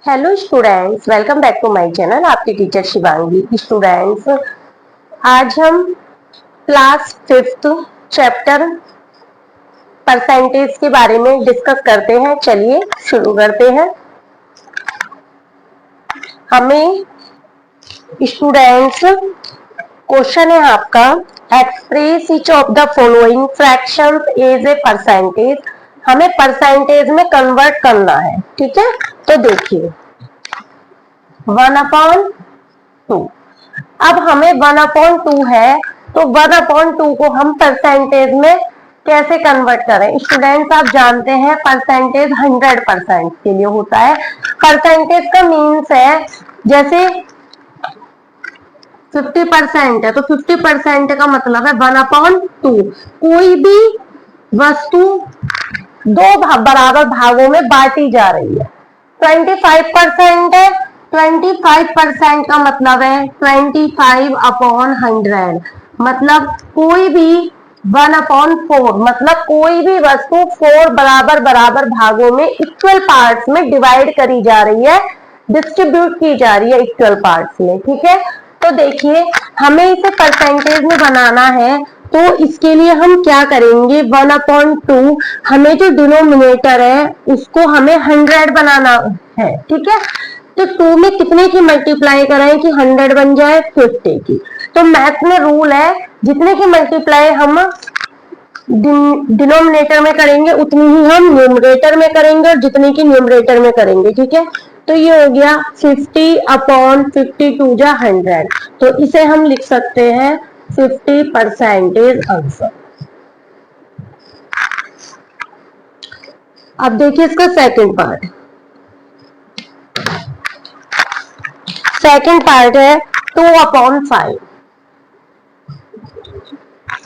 Hello students, welcome back to my channel. आपकी teacher Shivangi. Students, आज हम क्लास फिफ्थ चैप्टर परसेंटेज के बारे में डिस्कस करते हैं। चलिए शुरू करते हैं। हमें स्टूडेंट्स क्वेश्चन है आपका, express each of the following fractions as a percentage. हमें परसेंटेज में कन्वर्ट करना है, ठीक है। तो देखिए 1/2। अब हमें 1/2 है, तो 1/2 को हम परसेंटेज में कैसे कन्वर्ट करें। स्टूडेंट्स, आप जानते हैं परसेंटेज 100% के लिए होता है। परसेंटेज का मीन्स है, जैसे 50% है तो 50% का मतलब है 1/2। कोई भी वस्तु बराबर भागों में बांटी जा रही है। 25% है, 25% का मतलब है 25/100। मतलब कोई भी 1/4, मतलब कोई भी वस्तु 4 बराबर बराबर भागों में इक्वल पार्ट्स में डिवाइड करी जा रही है, डिस्ट्रीब्यूट की जा रही है इक्वल पार्ट्स में, ठीक है। तो देखिए हमें इसे परसेंटेज में बनाना है, तो इसके लिए हम क्या करेंगे, 1/2 हमें जो डिनोमिनेटर है उसको हमें 100 बनाना है, ठीक है। तो 2 में कितने की मल्टीप्लाई करें कि 100 बन जाए, 50 की। तो मैथ में रूल है, जितने की मल्टीप्लाई हम डिनोमिनेटर में करेंगे उतनी ही हम न्यूमरेटर में करेंगे, और जितनी की न्यूमरेटर में करेंगे, ठीक है। तो ये हो गया 50/52 जा 100। तो इसे हम लिख सकते हैं 50% आंसर। अब देखिए इसका सेकंड पार्ट। सेकंड पार्ट है 2/5।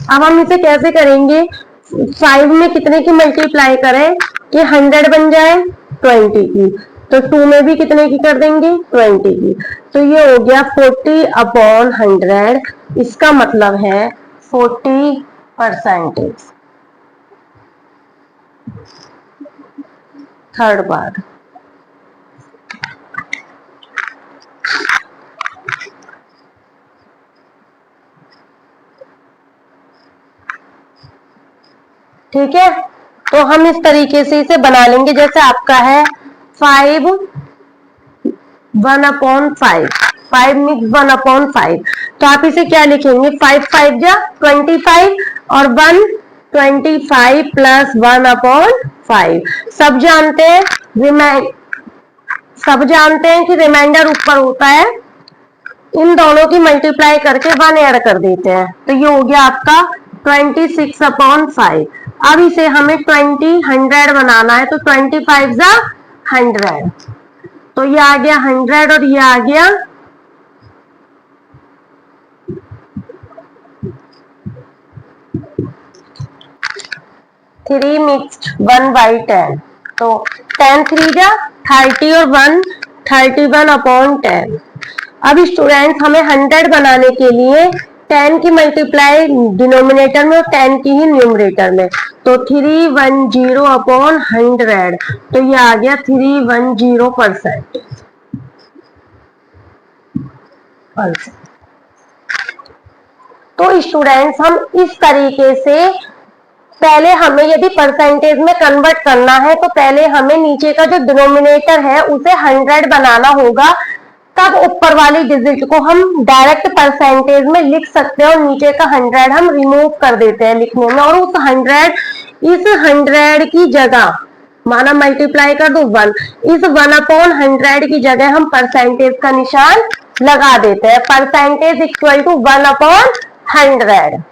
अब हम इसे कैसे करेंगे, 5 में कितने की मल्टीप्लाई करें कि 100 बन जाए, 20 की। तो 2 में भी कितने की कर देंगे, 20 की। तो ये हो गया 40/100। इसका मतलब है 40%। Third part. ठीक है, तो हम इस तरीके से इसे बना लेंगे। जैसे आपका है 5 1/5, 5 मिक्स 1/5। तो आप इसे क्या लिखेंगे, 5 5 जा 25 और 1 25 प्लस 1/5। सब जानते हैं कि रिमाइंडर ऊपर होता है, इन दोनों की मल्टीप्लाई करके 1 ऐड कर देते हैं। तो ये हो गया आपका 26/5। अब इसे हमें 100 बनाना है, तो 25 जा 100। तो ये आ गया 100 और ये आ गया 3 मिक्स्ड 1/10। तो 10 3 जा 30 और 1 31/10। अब स्टूडेंट्स, हमें 100 बनाने के लिए 10 की मल्टीप्लाई डिनोमिनेटर में और 10 की ही न्यूमरेटर में। तो 310/100। तो ये आ गया 310%। तो स्टूडेंट्स, हम इस तरीके से पहले हमें यदि परसेंटेज में कन्वर्ट करना है, तो पहले हमें नीचे का जो डिनोमिनेटर है उसे 100 बनाना होगा। तब ऊपर वाली डिजिट को हम डायरेक्ट परसेंटेज में लिख सकते हैं, और नीचे का 100 हम रिमूव कर देते हैं लिखने में। और इस 100 की जगह माना मल्टीप्लाई कर दो 1, इस 1/100 की जगह हम परसेंटेज का निशान लगा देते हैं। Percentage equal to 1/100।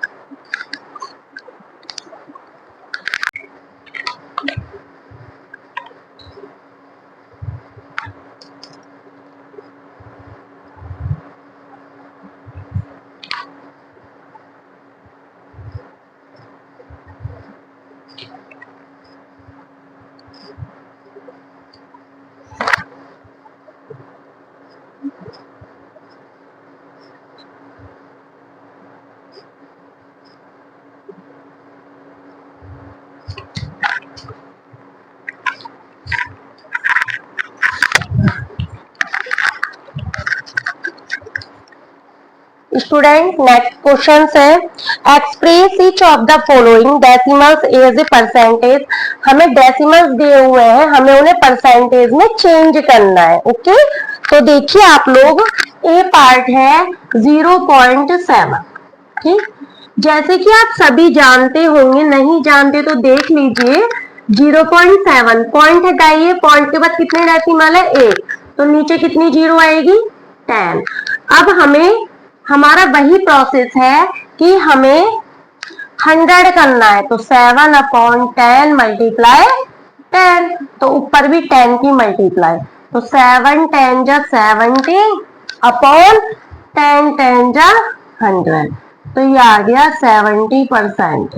Student next question है, express each of the following decimals as a percentage. हमें डेसिमल्स दिए हुए हैं, हमें उन्हें परसेंटेज में चेंज करना है। ओके, तो देखिए आप लोग, ए पार्ट है 0.7। ठीक, जैसे कि आप सभी जानते होंगे, नहीं जानते तो देख लीजिए। 0.7 पॉइंट हटाइए, पॉइंट के बाद कितने डेसिमल है, 1, तो नीचे कितनी जीरो आएगी, 10। अब हमें हमारा वही प्रोसेस है कि हमें 100 करना है, तो 7/10 मल्टीप्लाई 10, तो ऊपर भी 10 की मल्टीप्लाई, तो 7 10 जा 70 अपॉन 10 10 जा 100, तो ये आ गया 70%।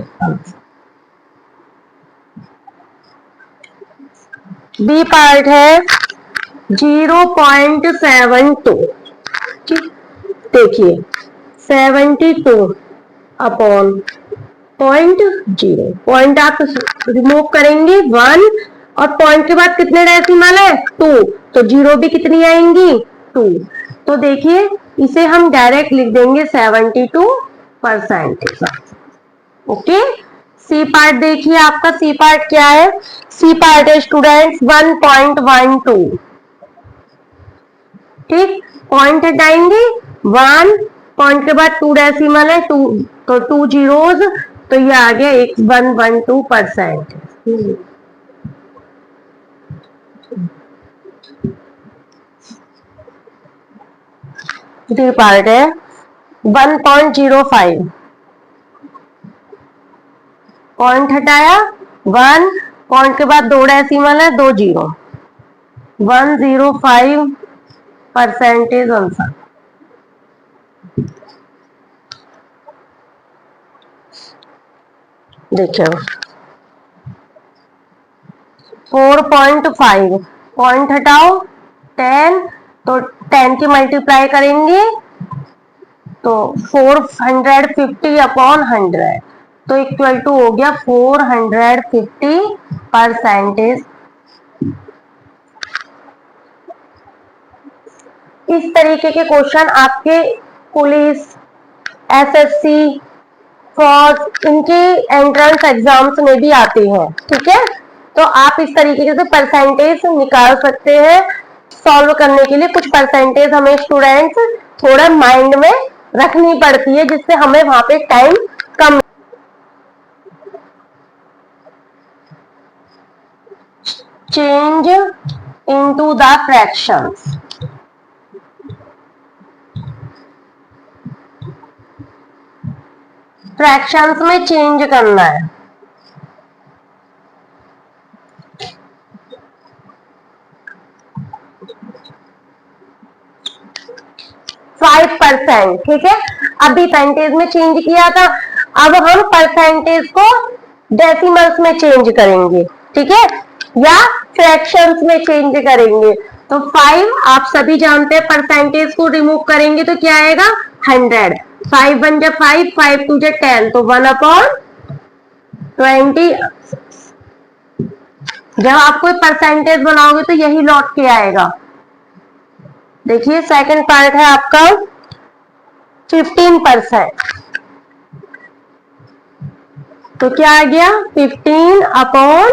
बी पार्ट है 0.72। देखिए 72 अपॉन 0.0, पॉइंट आप रिमूव करेंगे 1, और पॉइंट के बाद कितने डेसिमल है, 2, तो जीरो भी कितनी आएंगी, 2। तो देखिए इसे हम डायरेक्ट लिख देंगे 72%। ओके, सी पार्ट देखिए, आपका सी पार्ट क्या है, सी पार्ट है स्टूडेंट्स 1.12। ठीक, पॉइंट हटाएंगे 1, पॉइंट के बाद 2 डेसिमल है, 2, तो 2 जीरोज, तो ये आ गया 112%। डी पार्ट है 1.05, पॉइंट हटाया 1, पॉइंट के बाद 2 डेसिमल है, 2 जीरो, 105% आंसर। देखिए 4.5, पॉइंट हटाओ 10, तो 10 की मल्टीप्लाई करेंगे तो 450 अपॉन 100, तो इक्वल टू हो गया 450%। इस तरीके के क्वेश्चन आपके पुलिस, एसएससी, फौज, इनके एंट्रेंस एग्जाम्स में भी आते हैं। ठीक है, तो आप इस तरीके से परसेंटेज निकाल सकते हैं। सॉल्व करने के लिए कुछ परसेंटेज हमें स्टूडेंट्स थोड़ा माइंड में रखनी पड़ती है, जिससे हमें वहां पे time come. Change into the fractions, fractions में चेंज करना है। 5%, ठीक है, अभी परसेंटेज में चेंज किया था, अब हम परसेंटेज को डेसिमल्स में चेंज करेंगे। ठीक है, या फ्रैक्शंस में चेंज करेंगे। तो 5 आप सभी जानते हैं, परसेंटेज को रिमूव करेंगे तो क्या आएगा, 100। 5 1 जा 5, 5 2 जा 10, तो 1/20। जब आप कोई परसेंटेज बनाओगे तो यही लौट के आएगा। देखिए सेकंड पार्ट है आपका 15%, तो क्या आ गया 15 अपॉन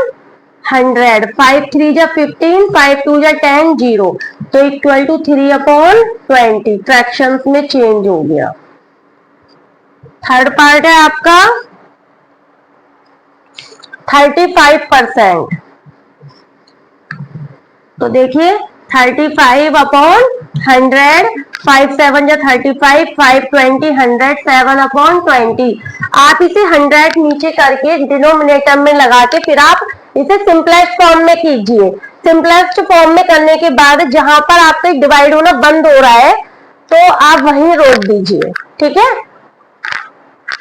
100, 5 3 जा 15, 5 2 जा 10, 0, तो इक्वल टू 3/20। फ्रैक्शंस में चेंज हो गया। थर्ड पार्ट है आपका 35%, तो देखिए 35 अपॉन 100, 5 7 जा 35, 5 20, 100, 7/20। आप इसे 100 नीचे करके डिनोमिनेटर में लगा के फिर आप इसे सिंपलेस्ट फॉर्म में कीजिए। सिंपलेस्ट फॉर्म में करने के बाद जहां पर आपसे डिवाइड होना बंद हो रहा है, तो आप वहीं रोक दीजिए। ठीक है,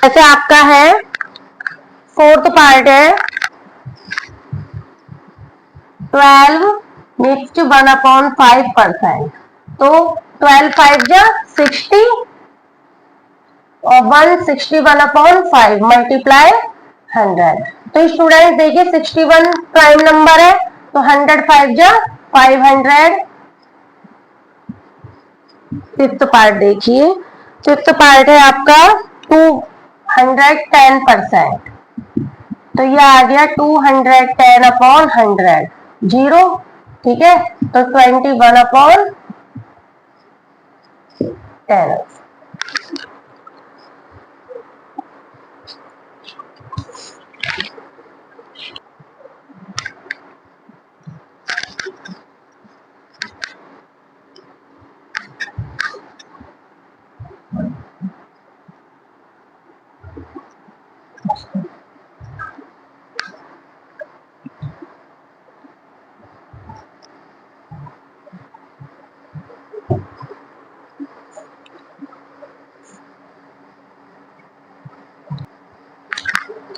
ऐसे आपका है फोर्थ पार्ट है 12 नेक्स्ट 1/5%, तो 12 5 जा 60 और 161/5 मल्टीप्लाई 100। तो स्टूडेंट देखिए 61 प्राइम नंबर है, तो 100 5 जा 500। फिफ्थ पार्ट देखिए फिफ्थ पार्ट है आपका 210%। तो ये आ गया 210 अपॉन 100, 0। ठीक है, तो 21 अपॉन 10।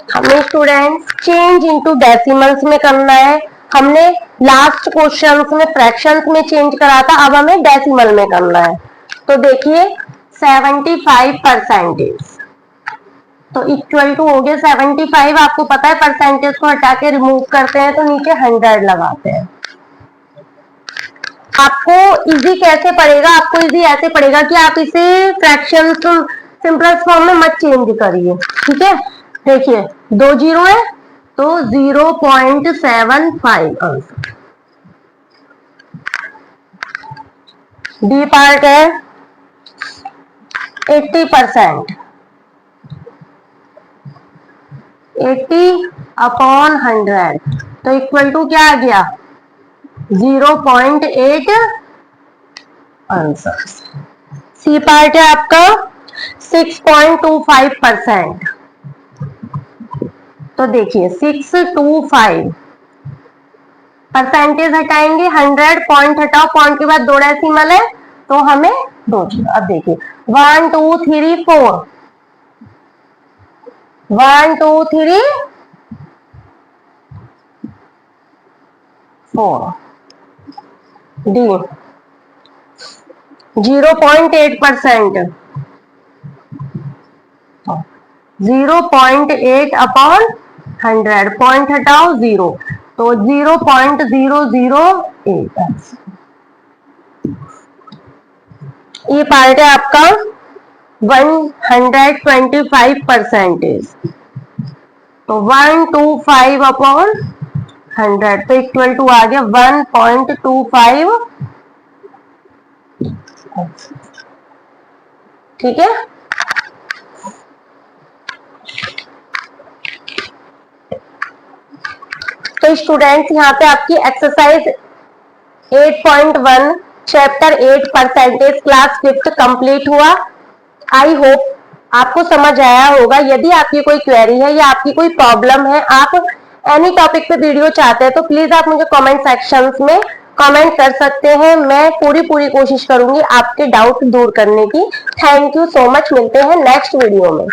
हमें स्टूडेंट्स चेंज इनटू डेसिमल्स में करना है। हमने लास्ट क्वेश्चंस में फ्रैक्शंस में चेंज करा था, अब हमें डेसिमल में करना है। तो देखिए 75%, तो इक्वल टू हो गया 75। आपको पता है परसेंटेज को हटा के रिमूव करते हैं तो नीचे 100 लगाते हैं। आपको इजी कैसे पड़ेगा, आपको इजी ऐसे पड़ेगा कि आप इसे फ्रैक्शन सिंपलेस्ट फॉर्म में मत चेंज करिए। ठीक है, देखिए 2 जीरो है तो 0.75 आंसर। डी पार्ट है 80%, 80 अपॉन 100, तो इक्वल टू क्या आ गया 0.8 आंसर। सी पार्ट है आपका 6.25%। तो देखिए 625, परसेंटेज हटाएंगे 100, पॉइंट हटाओ, पॉइंट के बाद 2 डेसिमल है तो हमें 2 जीरो। अब देखिए 1 2 3 4, 1 2 3 4। डी 0.8%, 0.8 अपॉन 100, पॉइंट हटाओ 0, तो 0.008। ये पार्ट है आपका 125%, तो 125 अपॉन 100, तो इक्वल टू आ गया 1.25। ठीक है, तो स्टूडेंट्स यहाँ पे आपकी exercise 8.1 chapter 8 percentage class 5th complete हुआ। आई होप आपको समझ आया होगा। यदि आपकी कोई क्वेरी है या आपकी कोई प्रॉब्लम है, आप एनी टॉपिक पे वीडियो चाहते हैं तो प्लीज आप मुझे कमेंट सेक्शंस में कमेंट कर सकते हैं। मैं पूरी कोशिश करूंगी आपके डाउट दूर करने की। थैंक यू सो मच, मिलते हैं नेक्स्ट वीडियो में।